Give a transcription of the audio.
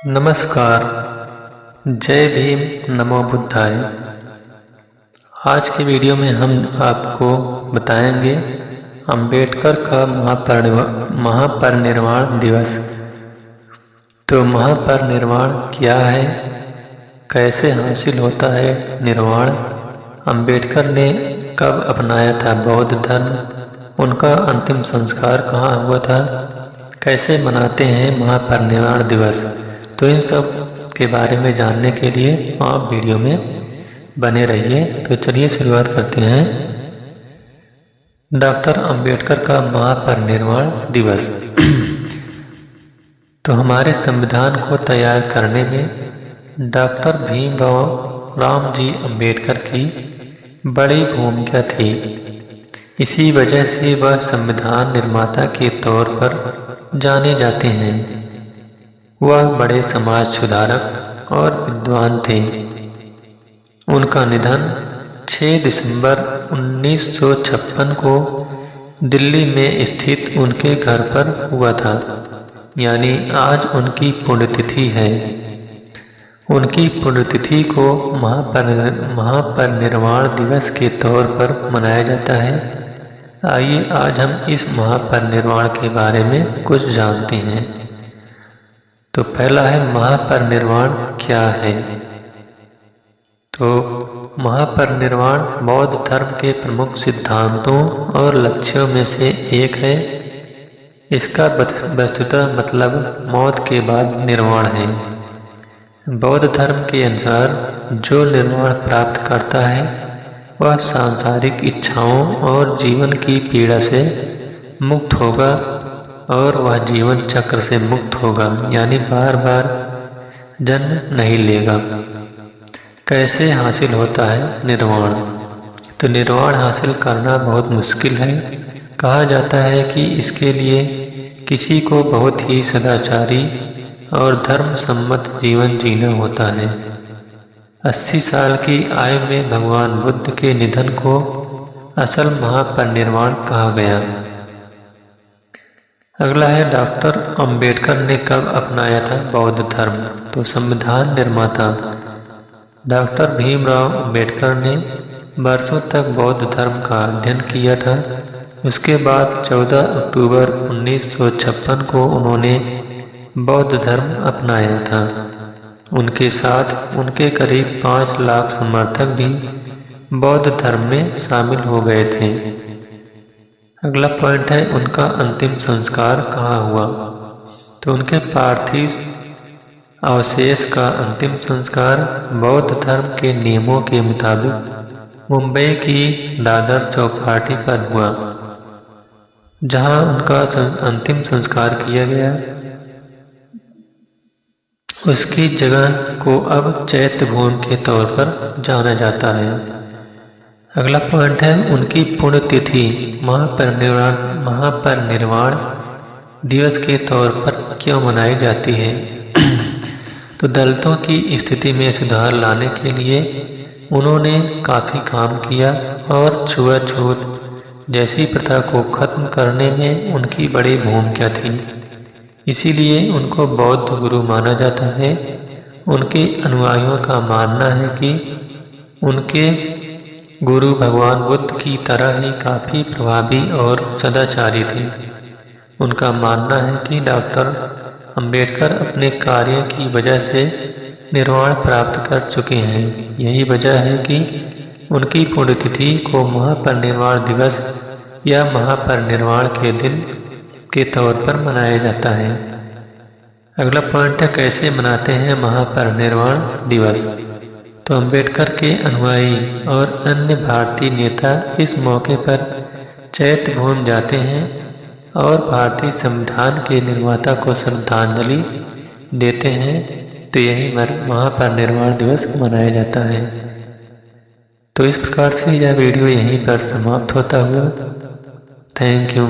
नमस्कार। जय भीम, नमो बुद्धाय। आज की वीडियो में हम आपको बताएंगे अंबेडकर का महापरिनिर्वाण दिवस। तो महापरिनिर्वाण क्या है, कैसे हासिल होता है निर्वाण, अंबेडकर ने कब अपनाया था बौद्ध धर्म, उनका अंतिम संस्कार कहाँ हुआ था, कैसे मनाते हैं महापरिनिर्वाण दिवस। तो इन सब के बारे में जानने के लिए आप वीडियो में बने रहिए। तो चलिए शुरुआत करते हैं। डॉक्टर अंबेडकर का महापरिनिर्वाण दिवस। तो हमारे संविधान को तैयार करने में डॉक्टर भीमराव जी अंबेडकर की बड़ी भूमिका थी। इसी वजह से वह संविधान निर्माता के तौर पर जाने जाते हैं। वह बड़े समाज सुधारक और विद्वान थे। उनका निधन 6 दिसंबर 1956 को दिल्ली में स्थित उनके घर पर हुआ था, यानी आज उनकी पुण्यतिथि है। उनकी पुण्यतिथि को महापरिनिर्वाण दिवस के तौर पर मनाया जाता है। आइए आज हम इस महापरिनिर्वाण के बारे में कुछ जानते हैं। तो पहला है महापरिनिर्वाण क्या है। तो महापरिनिर्वाण बौद्ध धर्म के प्रमुख सिद्धांतों और लक्ष्यों में से एक है। इसका वस्तुतः मतलब मौत के बाद निर्वाण है। बौद्ध धर्म के अनुसार जो निर्वाण प्राप्त करता है वह सांसारिक इच्छाओं और जीवन की पीड़ा से मुक्त होगा और वह जीवन चक्र से मुक्त होगा, यानी बार बार जन्म नहीं लेगा। कैसे हासिल होता है निर्वाण। तो निर्वाण हासिल करना बहुत मुश्किल है। कहा जाता है कि इसके लिए किसी को बहुत ही सदाचारी और धर्म सम्मत जीवन जीना होता है। 80 साल की आयु में भगवान बुद्ध के निधन को असल महापरिनिर्वाण कहा गया। अगला है डॉक्टर अंबेडकर ने कब अपनाया था बौद्ध धर्म। तो संविधान निर्माता डॉक्टर भीमराव अंबेडकर ने वर्षों तक बौद्ध धर्म का अध्ययन किया था। उसके बाद 14 अक्टूबर 1956 को उन्होंने बौद्ध धर्म अपनाया था। उनके साथ उनके करीब 5 लाख समर्थक भी बौद्ध धर्म में शामिल हो गए थे। अगला पॉइंट है उनका अंतिम संस्कार कहाँ हुआ। तो उनके पार्थिव अवशेष का अंतिम संस्कार बौद्ध धर्म के नियमों के मुताबिक मुंबई की दादर चौपाटी पर हुआ, जहां उनका अंतिम संस्कार किया गया। उसकी जगह को अब चैत्य भूमि के तौर पर जाना जाता है। अगला पॉइंट है उनकी पुण्यतिथि महापरिनिर्वाण दिवस के तौर पर क्यों मनाई जाती है। तो दलितों की स्थिति में सुधार लाने के लिए उन्होंने काफ़ी काम किया और छुआछूत जैसी प्रथा को खत्म करने में उनकी बड़ी भूमिका थी। इसीलिए उनको बौद्ध गुरु माना जाता है। उनके अनुयायियों का मानना है कि उनके गुरु भगवान बुद्ध की तरह ही काफ़ी प्रभावी और सदाचारी थे। उनका मानना है कि डॉक्टर अंबेडकर अपने कार्य की वजह से निर्वाण प्राप्त कर चुके हैं। यही वजह है कि उनकी पुण्यतिथि को महापरिनिर्वाण दिवस या महापरिनिर्वाण के दिन के तौर पर मनाया जाता है। अगला पॉइंट है कैसे मनाते हैं महापरिनिर्वाण दिवस। तो अंबेडकर के अनुयायी और अन्य भारतीय नेता इस मौके पर चैत्य भूमि जाते हैं और भारतीय संविधान के निर्माता को श्रद्धांजलि देते हैं। तो यही महापरिनिर्वाण दिवस मनाया जाता है। तो इस प्रकार से यह वीडियो यहीं पर समाप्त होता हुआ। Thank you.